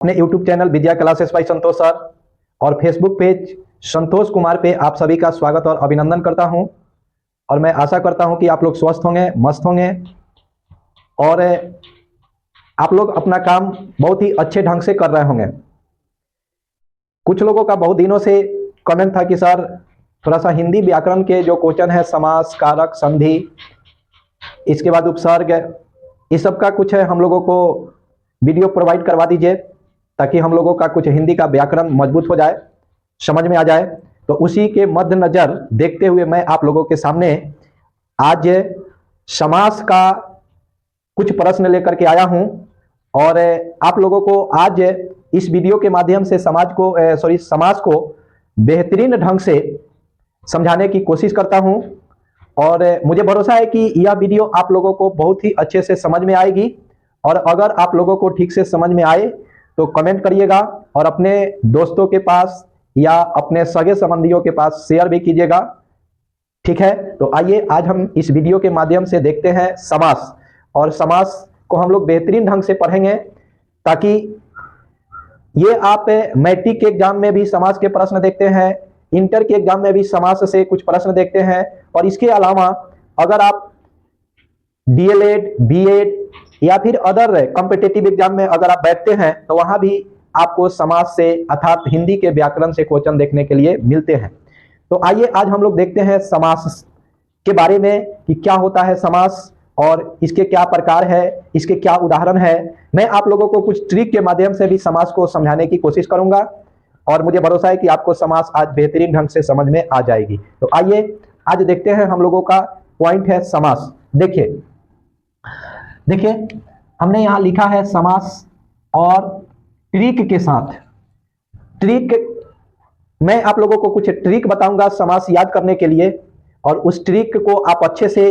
अपने YouTube channel विद्या classes bye संतोष sir और Facebook page Santosh Kumar पे आप सभी का स्वागत और अभिनंदन करता हूं। और मैं आशा करता हूं कि आप लोग स्वस्थ होंगे, मस्त होंगे और आप लोग अपना काम बहुत ही अच्छे ढंग से कर रहे होंगे। कुछ लोगों का बहुत दिनों से कमेंट था कि सर थोड़ा सा हिंदी व्याकरण के जो क्वेश्चन है, समास, कारक, संधि, इसके बाद उपसर्ग, इस सब का कुछ है हम लोगों को वीडियो प्रोवाइड करवा दीजिए ताकि हम लोगों का कुछ हिंदी का व्याकरण मजबूत हो जाए, समझ में आ जाए। तो उसी के मद्देनजर देखते हुए मैं आप लोगों के सामने आज समास का कुछ प्रश्न लेकर के आया हूं और आप लोगों को आज इस वीडियो के माध्यम से समास को बेहतरीन ढंग से समझाने की कोशिश करता हूं और मुझे भरोसा है कि यह वीडियो आप लोगों को बहुत ही अच्छे से समझ में आएगी। और अगर आप लोगों को ठीक से समझ में आए तो कमेंट करिएगा और अपने दोस्तों के पास या अपने सगे संबंधियों के पास शेयर भी कीजिएगा, ठीक है। तो आइए आज हम इस वीडियो के माध्यम से देखते हैं समास, और समास को हम लोग बेहतरीन ढंग से पढ़ेंगे ताकि ये आप मैट्रिक के एग्जाम में भी समास के प्रश्न देखते हैं, इंटर के एग्जाम में भी समास से कुछ प्रश्न देखते हैं, और इसके अलावा अगर आप डीएलएड, बीएड या फिर अदर कॉम्पिटिटिव एग्जाम में अगर आप बैठते हैं तो वहां भी आपको समास से अर्थात हिंदी के व्याकरण से क्वेश्चन देखने के लिए मिलते हैं। तो आइए आज हम लोग देखते हैं समास के बारे में कि क्या होता है समास और इसके क्या प्रकार है, इसके क्या उदाहरण है। मैं आप लोगों को कुछ ट्रिक के माध्यम से भी समास को समझाने की कोशिश करूंगा और मुझे भरोसा है कि आपको समास आज बेहतरीन ढंग से समझ में आ जाएगी। तो आइए आज देखते हैं हम लोगों का पॉइंट है समास। देखिए हमने यहां लिखा है समास और ट्रिक के साथ। ट्रिक, मैं आप लोगों को कुछ ट्रिक बताऊंगा समास याद करने के लिए और उस ट्रिक को आप अच्छे से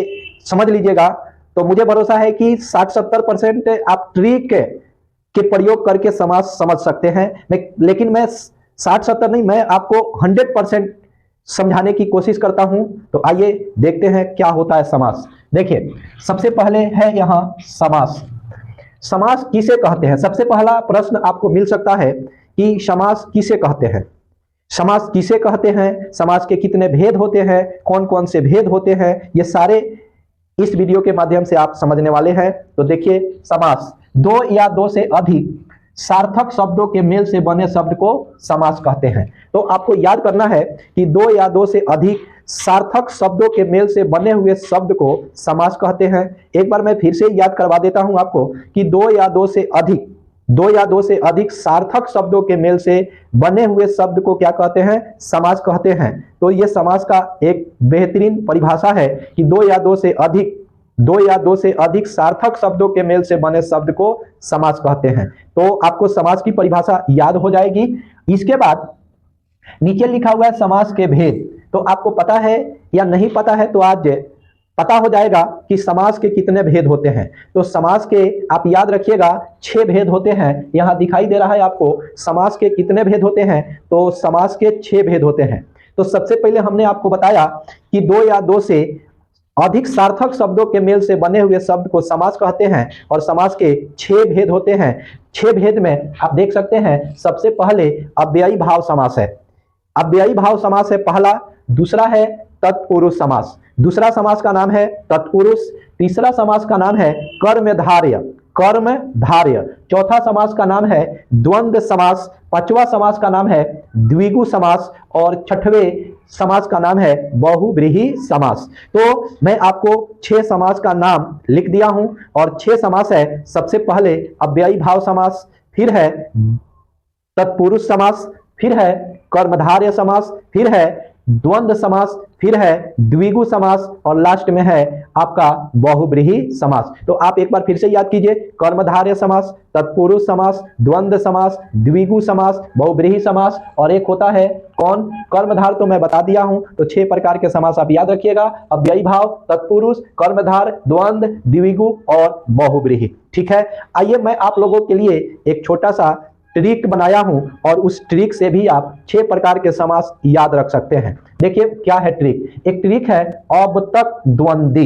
समझ लीजिएगा। तो मुझे भरोसा है कि 60-70% आप ट्रिक के प्रयोग करके समास समझ सकते हैं। लेकिन मैं 60-70 नहीं, मैं आपको 100% समझाने की कोशिश करता हूं। तो आइए देखते हैं क्या होता है समास। देखिए सबसे पहले है यहां समास। समास किसे कहते हैं? सबसे पहला प्रश्न आपको मिल सकता है कि समास किसे कहते हैं। समास किसे कहते हैं, समास के कितने भेद होते हैं, कौन कौन से भेद होते हैं, ये सारे इस वीडियो के माध्यम से आप समझने वाले हैं। तो देखिए समास, दो या दो से अधिक सार्थक शब्दों के मेल से बने शब्द को समास कहते हैं। तो आपको याद करना है कि दो या दो से अधिक सार्थक शब्दों के मेल से बने हुए शब्द को समास कहते हैं। एक बार मैं फिर से याद करवा देता हूं आपको कि दो या दो से अधिक सार्थक शब्दों के मेल से बने हुए शब्द को क्या कहते हैं? समास कहते हैं। तो ये समास का एक बेहतरीन परिभाषा है कि दो या दो से अधिक सार्थक शब्दों के मेल से बने शब्द को समास कहते हैं। तो आपको समास की परिभाषा याद हो जाएगी। इसके बाद नीचे लिखा हुआ है समास के भेद। तो आपको पता है या नहीं पता है तो आज पता हो जाएगा कि समास के कितने भेद होते हैं। तो समास के आप याद रखिएगा 6 भेद होते हैं। यहां दिखाई दे रहा है आपको समास के कितने भेद होते हैं। तो समास के 6 भेद होते हैं। तो सबसे पहले हमने आपको बताया कि दो या दो से अधिक सार्थक शब्दों के मेल से बने हुए शब्द को समास कहते हैं और समास के 6 भेद होते हैं। 6 भेद में आप देख सकते हैं सबसे पहले अव्ययी भाव समास है। अव्ययी भाव समास है पहला। दूसरा है तत्पुरुष समास। दूसरा समास का नाम है तत्पुरुष। तीसरा समास का नाम है कर्मधारय। चौथा समास का नाम है द्वंद्व समास। पांचवा समास का नाम है द्विगु समास और छठवें समास का नाम है बहुव्रीहि समास। तो मैं आपको 6 समास का नाम लिख दिया हूं और 6 समास है। सबसे पहले अव्ययी भाव समास, फिर है तत्पुरुष समास, फिर है कर्मधारय समास, फिर है द्वंद्व समास, फिर है द्विगु समास और लास्ट में है आपका बहुव्रीहि समास। तो आप एक बार फिर से याद कीजिए, कर्मधारय समास, तत्पुरुष समास, द्वंद्व समास, द्विगु समास, बहुव्रीहि समास और एक होता है कौन? कर्मधार। तो मैं बता दिया हूं। तो 6 प्रकार के समास आप याद रखिएगा, अव्ययी भाव, तत्पुरुष, कर्मधार, द्वंद्व, द्विगु और बहुव्रीहि। ठीक है। आइए मैं आप लोगों के लिए एक छोटा सा ट्रिक बनाया हूं और उस ट्रिक से भी आप 6 प्रकार के समास याद रख सकते हैं। देखिए क्या है ट्रिक। एक ट्रिक है अब तक द्वंद्वी,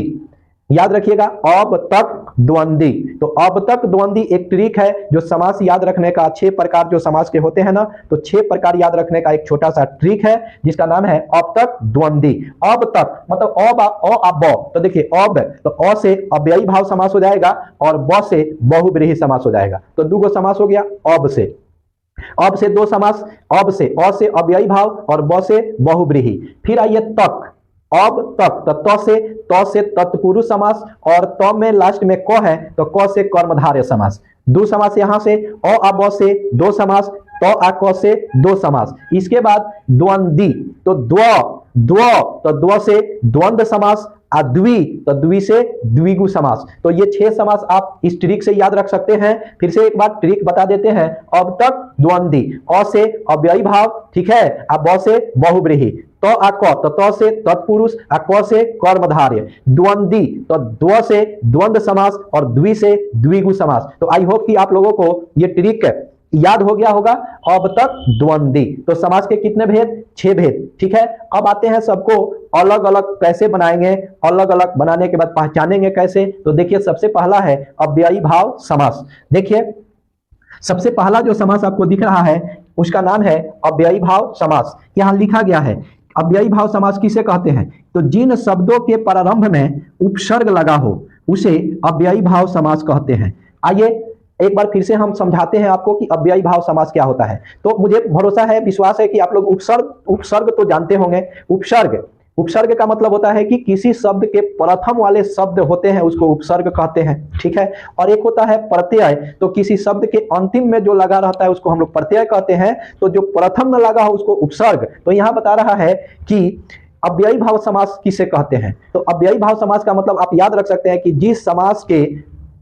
याद रखिएगा, अब तक द्वंद्वी। तो अब तक द्वंद्वी एक ट्रिक है जो समास याद रखने का 6 प्रकार जो समास के होते हैं ना, तो 6 प्रकार याद रखने का एक छोटा सा ट्रिक है जिसका नाम है अब तक द्वंद्वी। अब तक मतलब अ ब, तो देखिए अब तो अ से अव्ययी भाव समास हो जाएगा और ब से बहुव्रीहि समास हो जाएगा। तो दो समास हो गया अब से। अब से दो समास, अब से अ से अव्ययी भाव और ब से बहुव्रीहि। फिर आइए तक, अब तक तो त से तत्पुरुष समास और त में लास्ट में क है तो क से कर्मधारय समास। दो समास यहां से अ आ ब से दो समास, त आ क से दो समास। इसके बाद द्वंद्वी तो द्व से द्वंद्व समास, द्वि तो द्वि से द्विगु समास। तो ये 6 समास आप इस ट्रिक से याद रख सकते हैं। फिर से एक बार ट्रिक बता देते हैं। अब तक द्वंद्वी, अ से अव्ययी भाव, ठीक है, ब से बहुव्रीहि, तो आ क तो त से तत्पुरुष, क से कर्मधारय, द्वंद्वी तो द्व से द्वंद्व समास और द्वि से द्विगु समास। तो आई होप कि आप लोगों को ये ट्रिक याद हो गया होगा। अब तक द्वंद्वी तो समास के कितने भेद? 6 भेद, ठीक है। अब आते हैं सबको अलग अलग कैसे बनाएंगे, अलग अलग बनाने के बाद पहचानेंगे कैसे। तो देखिए सबसे पहला है अव्ययी भाव समास। देखिए सबसे पहला जो समास आपको दिख रहा है उसका नाम है अव्ययी भाव समास। यहां लिखा गया है अव्ययी भाव समास किसे कहते हैं? तो जिन शब्दों के प्रारंभ में उपसर्ग लगा हो उसे अव्ययी भाव समास कहते हैं। आइए एक बार फिर से हम समझाते हैं आपको कि अव्ययी भाव समास क्या होता है। तो मुझे भरोसा है, विश्वास है कि आप लोग उपसर्ग तो जानते होंगे। उपसर्ग का मतलब होता है कि किसी शब्द के प्रथम वाले शब्द होते हैं उसको उपसर्ग कहते हैं, ठीक है। और एक होता है प्रत्यय, तो किसी शब्द के अंतिम में जो लगा रहता है उसको हम लोग प्रत्यय कहते हैं। तो जो प्रथम में लगा हो उसको उपसर्ग। तो यहां बता रहा है कि अव्ययी भाव समास किसे कहते हैं। तो अव्ययी भाव समास का मतलब आप याद रख सकते हैं कि जिस समास के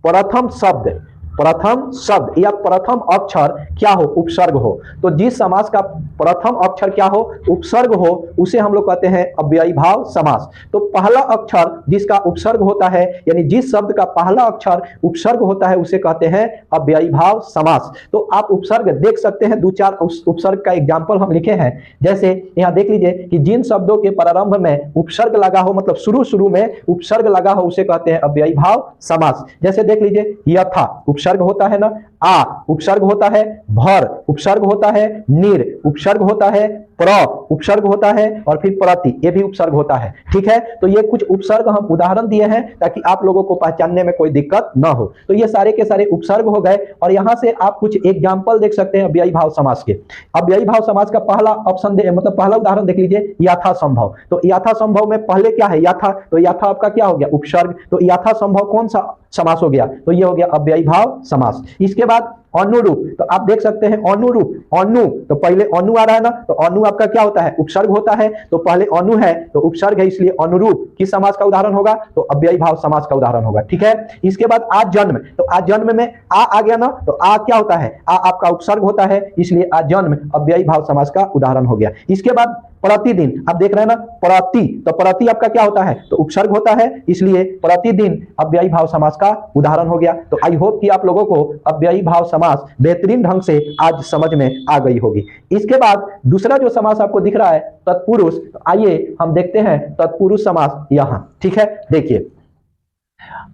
प्रथम शब्द या प्रथम अक्षर क्या हो? उपसर्ग हो। तो जिस समास का प्रथम अक्षर क्या हो? उपसर्ग हो, उसे हम लोग कहते हैं अव्ययी भाव समास। तो पहला अक्षर जिसका उपसर्ग होता है, यानी जिस शब्द का पहला अक्षर उपसर्ग होता है उसे कहते हैं अव्ययी भाव समास। तो आप उपसर्ग देख सकते हैं, 2-4 उपसर्ग का एग्जाम्पल हम लिखे हैं। जैसे यहां देख लीजिए कि जिन शब्दों के प्रारंभ में उपसर्ग लगा हो, मतलब शुरू में उपसर्ग लगा हो, उसे कहते हैं अव्ययी भाव समास। जैसे देख लीजिए यथा उपसर्ग होता है ना, आ उपसर्ग होता है, भर उपसर्ग होता है, निर उपसर्ग होता है, प्र उपसर्ग होता है और फिर प्रति ये भी उपसर्ग होता है, ठीक है। तो ये कुछ उपसर्ग हम उदाहरण दिए हैं ताकि आप लोगों को पहचानने में कोई दिक्कत ना हो। तो ये सारे के सारे उपसर्ग हो गए और यहां से आप कुछ एग्जाम्पल देख सकते हैं अव्ययी भाव समास के। अव्ययी भाव समास का पहला ऑप्शन मतलब पहला उदाहरण देख लीजिए, यथा संभव। तो यथा संभव में पहले क्या है? यथा। तो यथा आपका क्या हो गया? उपसर्ग। तो यथा संभव कौन सा समास हो गया? तो ये हो गया अव्ययी भाव समास। इसके बाद अनुरूप, तो आप देख सकते हैं अनुरूप, अनु तो पहले अनु आ रहा है ना, तो अनु आपका क्या होता है? उपसर्ग होता है। तो पहले अनु है तो उपसर्ग है, इसलिए अनुरूप किस समास का उदाहरण होगा? तो अव्ययी भाव समास का उदाहरण होगा, ठीक है। इसके बाद आज जन्म, तो आज जन्म में आ गया ना, तो आ क्या होता है? आ आपका उपसर्ग होता है, इसलिए आज जन्म अव्ययी भाव समास का उदाहरण हो गया। इसके बाद प्रतिदिन, आप देख रहे हैं ना प्रति, तो प्रति आपका क्या होता है? तो उपसर्ग होता है, इसलिए प्रतिदिन अव्ययी भाव समास का उदाहरण हो गया। तो आई होप कि आप लोगों को अव्ययी भाव समास बेहतरीन ढंग से आज समझ में आ गई होगी। इसके बाद दूसरा जो समास आपको दिख रहा है तत्पुरुष, तो आइए हम देखते हैं तत्पुरुष समास यहां, ठीक है। देखिए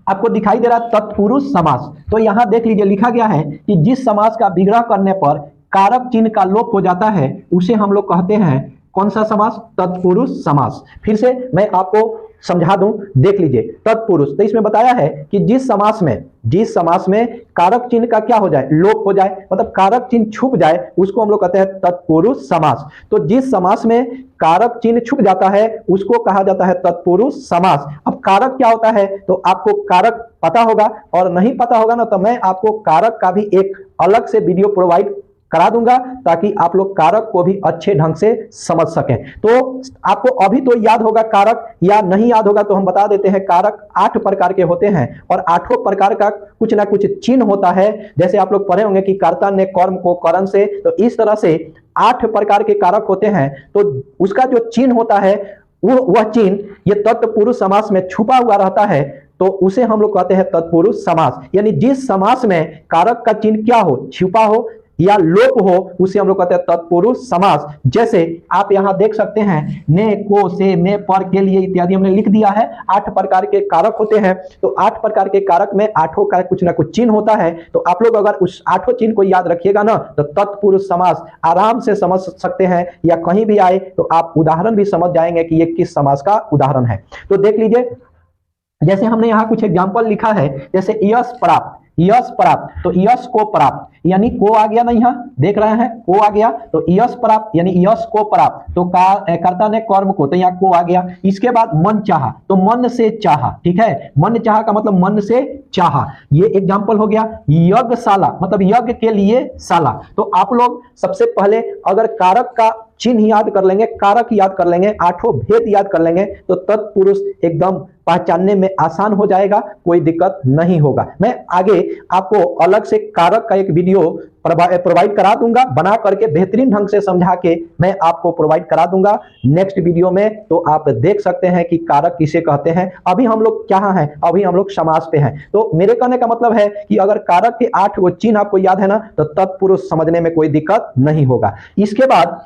आपको दिखाई दे रहा है तत्पुरुष समास। तो यहां देख लीजिए लिखा गया है कि जिस समास का विग्रह करने पर कारक चिन्ह का लोप हो जाता है उसे हम लोग कहते हैं कौन सा समास? तत्पुरुष समास। फिर से मैं आपको समझा दूं, देख लीजिए तत्पुरुष, तो इसमें बताया है कि जिस समास में कारक चिन्ह का क्या हो जाए? लोप हो जाए, मतलब कारक चिन्ह छुप जाए, उसको हम लोग कहते हैं तत्पुरुष समास। तो जिस समास में कारक चिन्ह छुप जाता है उसको कहा जाता है तत्पुरुष समास। अब कारक क्या होता है? तो आपको कारक पता होगा, और नहीं पता होगा ना तो मैं आपको कारक का भी एक अलग से वीडियो प्रोवाइड करा दूंगा ताकि आप लोग कारक को भी अच्छे ढंग से समझ सकें। तो आपको अभी तो याद होगा कारक, या नहीं याद होगा तो हम बता देते हैं। कारक 8 प्रकार के होते हैं और 8 प्रकार का कुछ ना कुछ चिन्ह होता है। जैसे आप लोग पढ़े होंगे कि कर्ता ने कर्म को करण से, तो इस तरह से 8 प्रकार के कारक होते हैं। तो उसका जो चिन्ह होता है वह चिन्ह ये तत्पुरुष समास में छुपा हुआ रहता है, तो उसे हम लोग कहते हैं तत्पुरुष समास। यानी जिस समास में कारक का चिन्ह क्या हो? छुपा हो, या लोप हो उसे हम लोग कहते हैं तत्पुरुष समास। जैसे आप यहां देख सकते हैं, ने, को, से, में, पर, के लिए इत्यादि हमने लिख दिया है। 8 प्रकार के कारक होते हैं, तो 8 प्रकार के कारक में 8 का कुछ ना कुछ चिन्ह होता है। तो आप लोग अगर उस 8 चिन्ह को याद रखिएगा ना, तो तत्पुरुष समास आराम से समझ सकते हैं, या कहीं भी आए तो आप उदाहरण भी समझ जाएंगे कि ये किस समास का उदाहरण है। तो देख लीजिए, जैसे हमने यहाँ कुछ एग्जाम्पल लिखा है, जैसे यश प्राप्त, यश प्राप्त, तो यश को प्राप्त, यानी को आ गया ना, यहाँ देख रहे हैं को आ गया, तो यश प्राप्त यानी यश को प्राप्त, तो कर्ता ने कर्म को, तो यहाँ को आ गया। इसके बाद मन चाहा, तो मन से चाहा, ठीक है, मन चाहा का मतलब मन से चाहा, ये एग्जाम्पल हो गया। यज्ञशाला मतलब यज्ञ के लिए शाला। तो आप लोग सबसे पहले अगर कारक का चिन्ह याद कर लेंगे, कारक याद कर लेंगे, 8 भेद याद कर लेंगे, तो तत्पुरुष एकदम पहचानने में आसान हो जाएगा, कोई दिक्कत नहीं होगा। मैं आगे आपको अलग से कारक का एक वीडियो प्रोवाइड करा दूंगा, बना करके बेहतरीन ढंग से समझा के मैं आपको प्रोवाइड करा दूंगा नेक्स्ट वीडियो में। तो आप देख सकते हैं कि कारक किसे कहते हैं। अभी हम लोग क्या हैं, अभी हम लोग समास पे हैं। तो मेरे कहने का मतलब है कि अगर कारक के 8 वो चिन्ह आपको याद है ना, तो तत्पुरुष समझने में कोई दिक्कत नहीं होगा। इसके बाद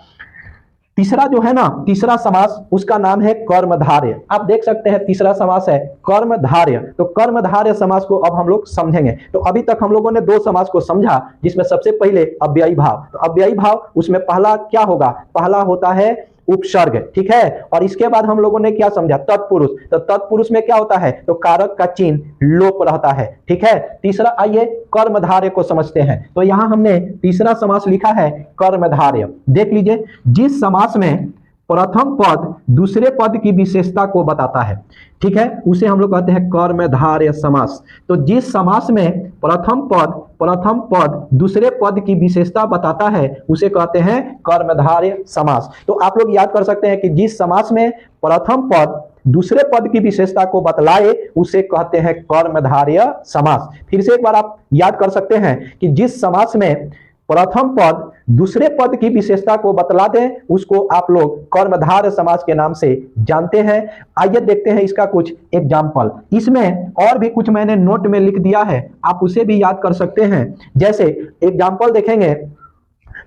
तीसरा जो है ना, तीसरा समास, उसका नाम है कर्मधारय। आप देख सकते हैं तीसरा समास है कर्मधारय। तो कर्मधारय समास को अब हम लोग समझेंगे। तो अभी तक हम लोगों ने 2 समास को समझा, जिसमें सबसे पहले अव्ययी भाव। तो अव्ययी भाव, उसमें पहला क्या होगा, पहला होता है उपसर्ग, ठीक है। और इसके बाद हम लोगों ने क्या समझा, तत्पुरुष। तो तत्पुरुष में क्या होता है, तो कारक का चिन्ह लोप रहता है, ठीक है। तीसरा आइए कर्मधारय को समझते हैं। तो यहां हमने तीसरा समास लिखा है कर्मधारय। देख लीजिए, जिस समास में प्रथम पद दूसरे पद की विशेषता को बताता है, ठीक है, उसे हम लोग कहते हैं कर्मधारय समास। तो जिस समास में प्रथम पद दूसरे पद की विशेषता बताता है, उसे कहते हैं कर्मधारय समास। तो आप लोग याद कर सकते हैं कि जिस समास में प्रथम पद दूसरे पद की विशेषता को बतलाए, उसे कहते हैं कर्मधारय समास। फिर से एक बार आप याद कर सकते हैं कि जिस समास में प्रथम पद दूसरे पद की विशेषता को बतला दें, उसको आप लोग कर्मधारय समास के नाम से जानते हैं। आइए देखते हैं इसका कुछ एग्जाम्पल। इसमें और भी कुछ मैंने नोट में लिख दिया है, आप उसे भी याद कर सकते हैं। जैसे एग्जाम्पल देखेंगे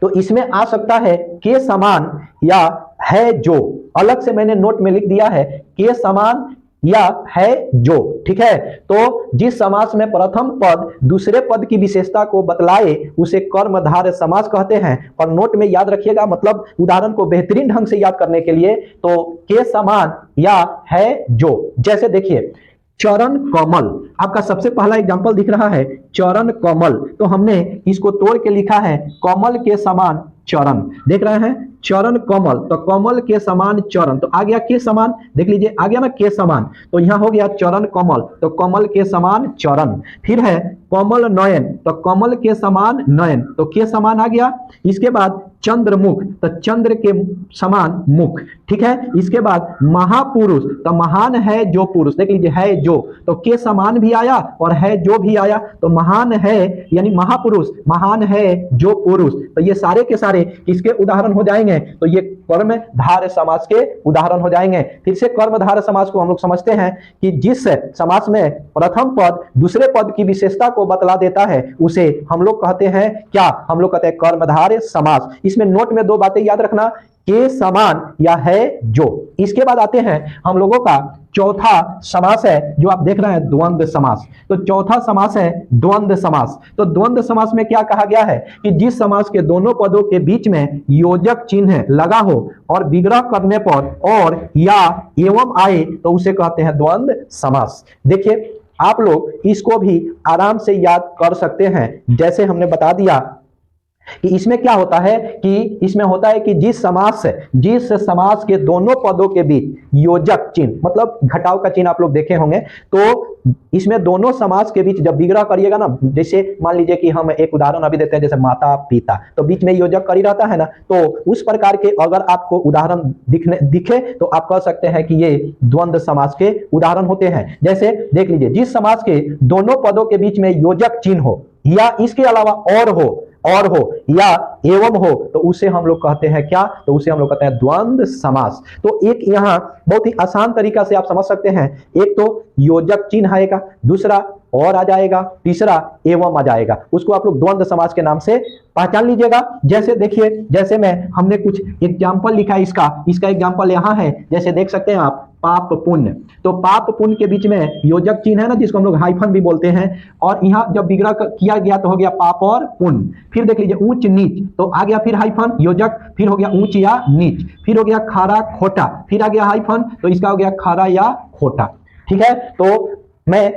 तो इसमें आ सकता है के समान या है जो, अलग से मैंने नोट में लिख दिया है, के समान या है जो, ठीक है। तो जिस समास में प्रथम पद दूसरे पद की विशेषता को बतलाए, उसे कर्मधारय समास कहते हैं। और नोट में याद रखिएगा, मतलब उदाहरण को बेहतरीन ढंग से याद करने के लिए, तो के समान या है जो। जैसे देखिए, चरण कमल, आपका सबसे पहला एग्जांपल दिख रहा है चरण कमल। तो हमने इसको तोड़ के लिखा है कमल के समान चरण। देख रहे हैं, चरण कमल, तो कमल के समान चरण, तो आ गया के समान, देख लीजिए आ गया ना के समान। तो यहां हो गया चरण कमल, तो कमल के समान चरण। फिर है कमल नयन, तो कमल के समान नयन, तो के समान आ गया। इसके बाद चंद्रमुख, तो चंद्र के समान मुख, ठीक है। इसके बाद महापुरुष, तो महान है जो पुरुष, देख लीजिए है जो, तो के समान भी आया और है जो भी आया, तो महान है यानी महापुरुष, महान है जो पुरुष। तो ये सारे के सारे किसके उदाहरण हो जाएंगे, तो ये कर्मधारय समास के उदाहरण हो जाएंगे। फिर से कर्मधारय समास को हम लोग समझते हैं कि जिस समास में प्रथम पद दूसरे पद की विशेषता को बतला देता है, उसे हम लोग कहते हैं क्या, हम लोग कहते हैं कर्मधारय समास। इसमें नोट में 2 बातें याद रखना, के समान या है जो। इसके बाद आते हैं हम लोगों का चौथा समास है, जो आप देख रहे हैं द्वंद्व समास। तो चौथा समास है द्वंद्व समास। तो द्वंद्व समास में क्या कहा गया है कि जिस समास के दोनों पदों के बीच में योजक चिन्ह लगा हो और विग्रह करने पर और या एवं आए, तो उसे कहते हैं द्वंद्व समास। देखिए, आप लोग इसको भी आराम से याद कर सकते हैं। जैसे हमने बता दिया कि इसमें क्या होता है कि इसमें होता है कि जिस समास के दोनों पदों के बीच योजक चिन्ह, मतलब घटाव का चिन्ह आप लोग देखे होंगे, तो इसमें दोनों समास के बीच जब विग्रह करिएगा ना, जैसे मान लीजिए कि हम एक उदाहरण अभी देते हैं, जैसे माता पिता, तो बीच में योजक करी रहता है ना, तो उस प्रकार के अगर आपको उदाहरण दिखे तो आप कह सकते हैं कि ये द्वंद्व समास के उदाहरण होते हैं। जैसे देख लीजिए, जिस समास के दोनों पदों के बीच में योजक चिन्ह हो या इसके अलावा और हो, और हो या एवं हो तो उसे हम लोग कहते हैं क्या, तो उसे हम लोग कहते हैं द्वंद्व समास। तो एक यहाँ बहुत ही आसान तरीका से आप समझ सकते हैं, एक तो योजक चिन्ह आएगा, दूसरा और आ जाएगा, तीसरा एवं आ जाएगा, उसको आप लोग द्वंद्व समास के नाम से पहचान लीजिएगा। जैसे देखिए, जैसे हमने कुछ एग्जाम्पल लिखा है, इसका एग्जाम्पल यहाँ है, जैसे देख सकते हैं आप, पाप पुण्य। तो पाप पुण्य के बीच में योजक चिन्ह है ना, जिसको हम लोग हाइफन भी बोलते हैं, और यहाँ जब विग्रह किया गया तो हो गया पाप और पुण्य। फिर देख लीजिए ऊंच नीच, तो आ गया फिर हाइफन योजक, फिर हो गया ऊंच या नीच, फिर हो गया खरा खोटा, फिर आ गया हाइफन, तो इसका हो गया खरा या खोटा। ठीक है, तो मैं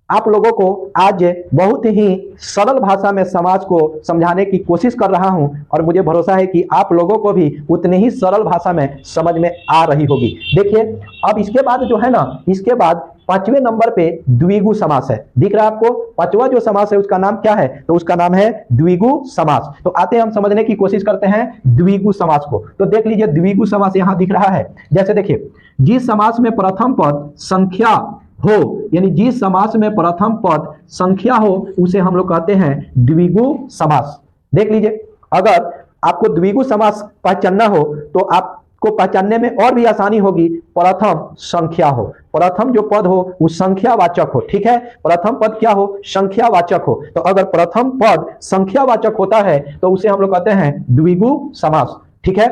आप लोगों को आज बहुत ही सरल भाषा में समाज को समझाने की कोशिश कर रहा हूं, और मुझे भरोसा है कि आप लोगों को भी उतनी ही सरल भाषा में समझ में आ रही होगी। देखिए, अब इसके बाद जो है ना, इसके बाद 5वें नंबर पे द्विगु समास है। दिख रहा है आपको? 5वां जो समास है उसका नाम क्या है, तो उसका नाम है द्विगु समास। तो आते हैं हम समझने की कोशिश करते हैं द्विगु समास को। तो देख लीजिए द्विगु समास यहां दिख रहा है। जैसे देखिए, जिस समास में प्रथम पद संख्या हो, यानी जिस समास में प्रथम पद संख्या हो उसे हम लोग कहते हैं द्विगु समास। देख लीजिए, अगर आपको द्विगु समास पहचानना हो तो आपको पहचानने में और भी आसानी होगी। प्रथम संख्या हो, प्रथम जो पद हो वो संख्यावाचक हो। ठीक है, प्रथम पद क्या हो, संख्यावाचक हो। तो अगर प्रथम पद संख्यावाचक होता है तो उसे हम लोग कहते हैं द्विगु समास। ठीक है,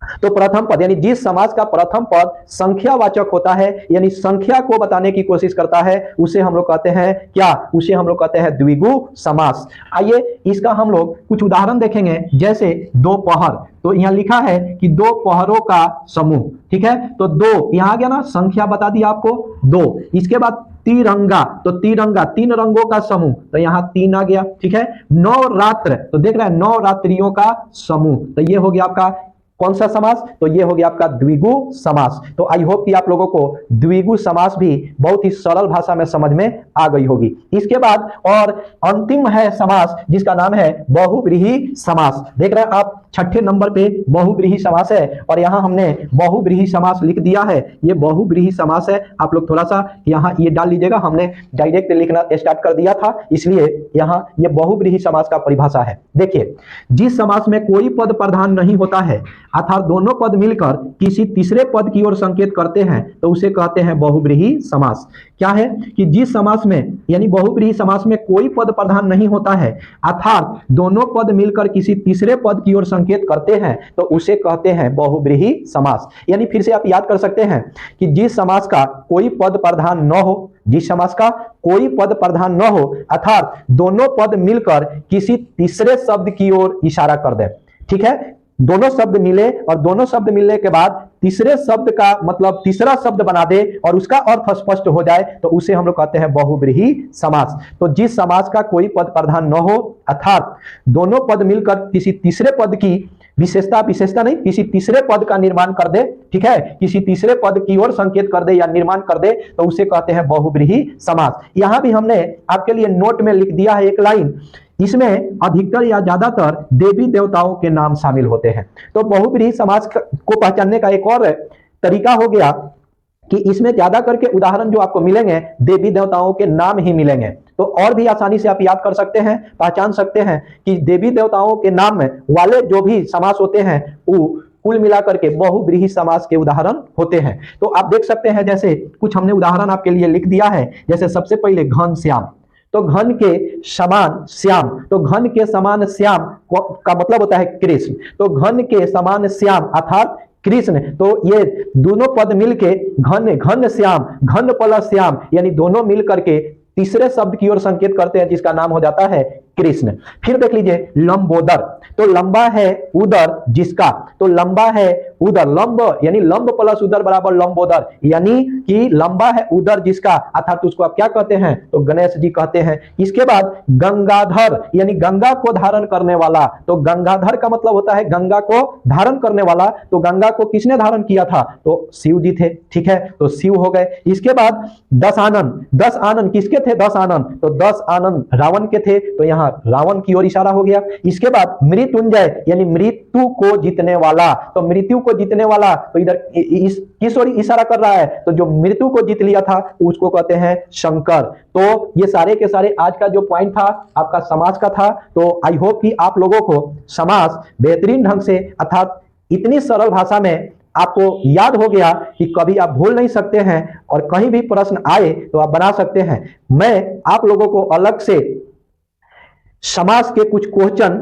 तो प्रथम पद यानी जिस समास का प्रथम पद संख्यावाचक होता है, यानी संख्या को बताने की कोशिश करता है, उसे हम लोग कहते हैं क्या, उसे हम लोग कहते हैं द्विगु समास। आइए इसका हम लोग कुछ उदाहरण देखेंगे। जैसे दोपहर, तो यहां लिखा है कि दो पहरों का समूह। ठीक है, तो दो यहां आ गया ना, संख्या बता दी आपको दो। इसके बाद तिरंगा, तो तिरंगा तीन रंगों का समूह, तो यहां 3 आ गया। ठीक है, नवरात्र, तो देख रहे हैं नवरात्रियों का समूह, तो ये हो गया आपका कौन सा समास, तो ये हो गया आपका द्विगु समास। तो आई होप कि आप लोगों को द्विगु समास भी बहुत ही सरल भाषा में समझ में आ गई होगी। इसके बाद और अंतिम है समास जिसका नाम है बहुव्रीहि समास। देख रहे हैं आप, 6ठे नंबर पे बहुव्रीहि समास है, और यहाँ हमने बहुव्रीहि समास लिख दिया है। ये बहुव्रीहि समास है, आप लोग थोड़ा सा यहाँ ये डाल लीजिएगा, हमने डायरेक्ट लिखना स्टार्ट कर दिया था, इसलिए यहाँ ये बहुव्रीहि समास का परिभाषा है। देखिए, जिस समास में कोई पद प्रधान नहीं होता है अर्थात दोनों पद मिलकर किसी तीसरे पद की ओर संकेत करते हैं तो उसे कहते हैं बहुव्रीहि समास। क्या है कि जिस समास में यानी बहुव्रीहि समास में कोई पद प्रधान नहीं होता है अर्थात दोनों पद मिलकर किसी तीसरे पद की ओर संकेत करते हैं तो उसे कहते हैं बहुव्रीहि समास। यानी फिर से आप याद कर सकते हैं कि जिस समास का कोई पद प्रधान न हो, जिस समास का कोई पद प्रधान न हो अर्थात दोनों पद मिलकर किसी तीसरे शब्द की ओर इशारा कर दे। ठीक है, दोनों शब्द मिले और दोनों शब्द मिलने के बाद तीसरे शब्द का मतलब तीसरा शब्द बना दे और उसका अर्थ स्पष्ट हो जाए तो उसे हम लोग कहते हैं बहुव्रीहि समास। तो जिस समास का कोई पद प्रधान न हो अर्थात दोनों पद मिलकर किसी तीसरे पद की विशेषता नहीं, किसी तीसरे पद का निर्माण कर दे, ठीक है, किसी तीसरे पद की ओर संकेत कर दे या निर्माण कर दे तो उसे कहते हैं बहुव्रीहि समास। यहां भी हमने आपके लिए नोट में लिख दिया है एक लाइन, इसमें अधिकतर या ज्यादातर देवी देवताओं के नाम शामिल होते हैं। तो बहुव्रीहि समास को पहचानने का एक और तरीका हो गया कि इसमें ज्यादा करके उदाहरण जो आपको मिलेंगे देवी देवताओं के नाम ही मिलेंगे। तो और भी आसानी से आप याद कर सकते हैं, पहचान सकते हैं कि देवी देवताओं के नाम वाले जो भी समास होते हैं वो कुल मिलाकर के बहुव्रीहि समास के उदाहरण होते हैं। तो आप देख सकते हैं, जैसे कुछ हमने उदाहरण आपके लिए लिख दिया है। जैसे सबसे पहले घनश्याम, तो घन के समान श्याम, तो घन के समान श्याम का मतलब होता है कृष्ण। तो घन के समान श्याम अर्थात कृष्ण, तो ये दोनों पद मिलके घन घन श्याम, घन प्लस श्याम यानी दोनों मिलकर के तीसरे शब्द की ओर संकेत करते हैं जिसका नाम हो जाता है कृष्ण। फिर देख लीजिए लंबोदर, तो लंबा है उदर जिसका, तो लंबा है उदर, लंब यानी लंब प्लस उदर बराबर लंबोदर, यानी कि लंबा है उदर जिसका अर्थात उसको आप क्या कहते हैं, तो गणेश जी कहते हैं। इसके बाद गंगाधर यानी गंगा को धारण करने वाला, तो गंगाधर का मतलब होता है गंगा को धारण करने वाला। तो गंगा को किसने धारण किया था, तो शिव जी थे। ठीक है, तो शिव हो गए। इसके बाद दशानन, 10 आनंद किसके थे, 10 आनंद, तो 10 आनंद रावण के थे, तो यहाँ रावण की ओर इशारा हो गया। इसके बाद मृत्युंजय यानी मृत्यु को जीतने वाला, तो मृत्यु को जीतने वाला, तो इधर किशोर इशारा कर रहा है, तो जो मृत्यु को जीत लिया था उसको कहते हैं शंकर। तो ये सारे के सारे आज का जो पॉइंट था आपका समास का था। तो आई होप कि आप लोगों को समास बेहतरीन ढंग से अर्थात इतनी सरल भाषा में आपको याद हो गया कि कभी आप भूल नहीं सकते हैं और कहीं भी प्रश्न आए तो आप बना सकते हैं। मैं आप लोगों को अलग से समास के कुछ क्वेश्चन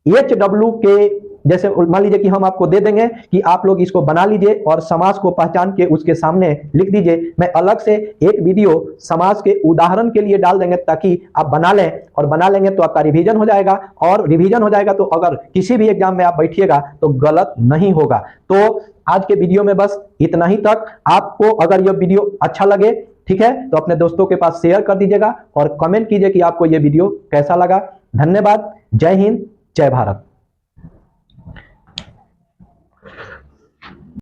HW के जैसे मान लीजिए कि हम आपको दे देंगे कि आप लोग इसको बना लीजिए और समास को पहचान के उसके सामने लिख दीजिए। मैं अलग से एक वीडियो समास के उदाहरण के लिए डाल देंगे ताकि आप बना लें, और बना लेंगे तो आपका रिवीजन हो जाएगा, और रिवीजन हो जाएगा तो अगर किसी भी एग्जाम में आप बैठिएगा तो गलत नहीं होगा। तो आज के वीडियो में बस इतना ही तक। आपको अगर यह वीडियो अच्छा लगे, ठीक है, तो अपने दोस्तों के पास शेयर कर दीजिएगा और कमेंट कीजिए कि आपको यह वीडियो कैसा लगा। धन्यवाद। जय हिंद, जय भारत।